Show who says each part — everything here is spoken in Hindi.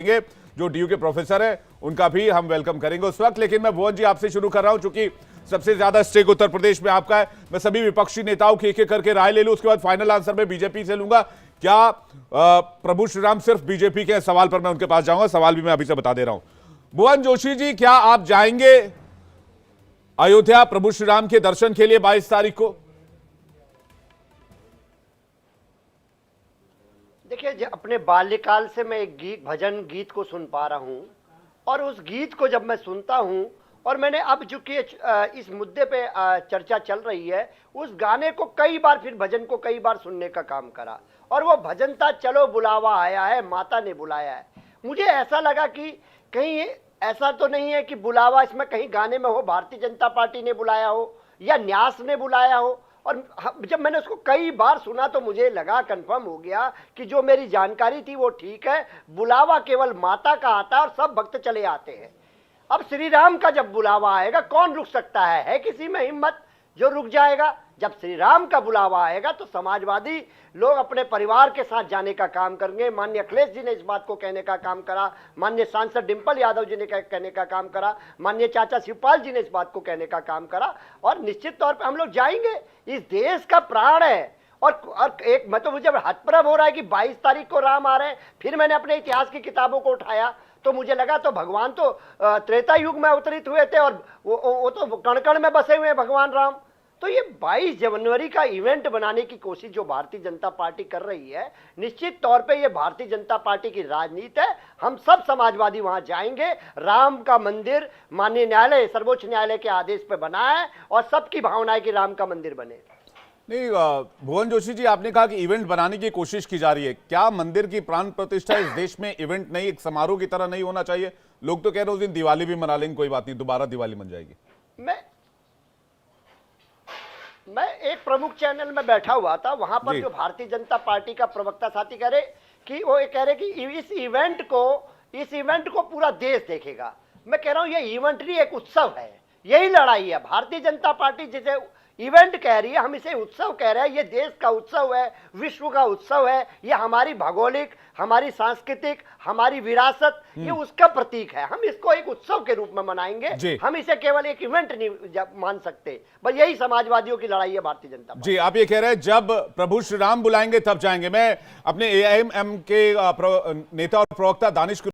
Speaker 1: जो डीयू के प्रोफेसर है उनका भी हम वेलकम करेंगे उस वक्त। लेकिन मैं भुवन जी आपसे शुरू कर रहा हूं, चूंकि सबसे ज्यादा स्टेक उत्तर प्रदेश में आपका है। मैं सभी विपक्षी नेताओं की एक एक करके राय ले लूं, उसके बाद फाइनल आंसर में बीजेपी से लूंगा। क्या प्रभु श्रीराम सिर्फ बीजेपी के सवाल पर मैं उनके पास जाऊंगा, सवाल भी मैं अभी से बता दे रहा हूं। भुवन जोशी जी, क्या आप जाएंगे अयोध्या प्रभु श्रीराम के दर्शन के लिए 22 तारीख को?
Speaker 2: देखिए, अपने बाल्यकाल से मैं एक भजन गीत को सुन पा रहा हूँ, और उस गीत को जब मैं सुनता हूँ, और मैंने अब चूंकि इस मुद्दे पे चर्चा चल रही है, उस गाने को कई बार, फिर भजन को कई बार सुनने का काम करा, और वो भजन था चलो बुलावा आया है, माता ने बुलाया है। मुझे ऐसा लगा कि कहीं ऐसा तो नहीं है कि बुलावा इसमें कहीं गाने में हो भारतीय जनता पार्टी ने बुलाया हो या न्यास ने बुलाया हो। और जब मैंने उसको कई बार सुना तो मुझे लगा, कंफर्म हो गया कि जो मेरी जानकारी थी वो ठीक है। बुलावा केवल माता का आता है और सब भक्त चले आते हैं। अब श्री राम का जब बुलावा आएगा, कौन रुक सकता है किसी में हिम्मत जो रुक जाएगा? जब श्री राम का बुलावा आएगा तो समाजवादी लोग अपने परिवार के साथ जाने का काम करेंगे। माननीय अखिलेश जी ने इस बात को कहने का काम करा, माननीय सांसद डिंपल यादव जी ने कहने का काम करा, माननीय चाचा शिवपाल जी ने इस बात को कहने का काम करा, और निश्चित तौर पे हम लोग जाएंगे। इस देश का प्राण है। और एक मतलब मुझे हतप्रभ हो रहा है कि 22 तारीख को राम आ रहे हैं। फिर मैंने अपने इतिहास की किताबों को उठाया तो मुझे लगा तो भगवान तो त्रेता युग में अवतरित हुए थे, और वो तो कण कण में बसे हुए हैं भगवान राम। तो ये 22 जनवरी का इवेंट बनाने की कोशिश जो भारतीय जनता पार्टी कर रही है, निश्चित तौर पे ये भारतीय जनता पार्टी की राजनीति है। हम सब समाजवादी वहां जाएंगे। राम का मंदिर माननीय न्यायालय, सर्वोच्च न्यायालय के आदेश पे बना है, और सबकी भावना है कि राम का मंदिर बने।
Speaker 1: नहीं, भुवन जोशी जी, आपने कहा कि इवेंट बनाने की कोशिश की जा रही है। क्या मंदिर की प्राण प्रतिष्ठा इस देश में इवेंट नहीं, एक समारोह की तरह नहीं होना चाहिए? लोग तो कह रहे हैं उस दिन दिवाली भी मना लेंगे, कोई बात नहीं, दोबारा दिवाली बन जाएगी।
Speaker 2: मैं एक प्रमुख चैनल में बैठा हुआ था, वहां पर जो भारतीय जनता पार्टी का प्रवक्ता साथी कह रहे कि इस इवेंट को पूरा देश देखेगा। मैं कह रहा हूं ये इवेंट नहीं, एक उत्सव है। यही लड़ाई है। भारतीय जनता पार्टी जिसे इवेंट कह रही है, हम इसे उत्सव कह रहे हैं। ये देश का उत्सव है, विश्व का उत्सव है। ये हमारी भौगोलिक, हमारी सांस्कृतिक, हमारी विरासत, ये उसका प्रतीक है। हम इसको एक उत्सव के रूप में मनाएंगे। हम इसे केवल एक इवेंट नहीं मान सकते। बस यही समाजवादियों की लड़ाई है भारतीय जनता पार्टी।
Speaker 1: जी, आप ये कह रहे हैं जब प्रभु श्री राम बुलाएंगे तब जाएंगे। मैं अपने AIMM के नेता और प्रवक्ता दानिश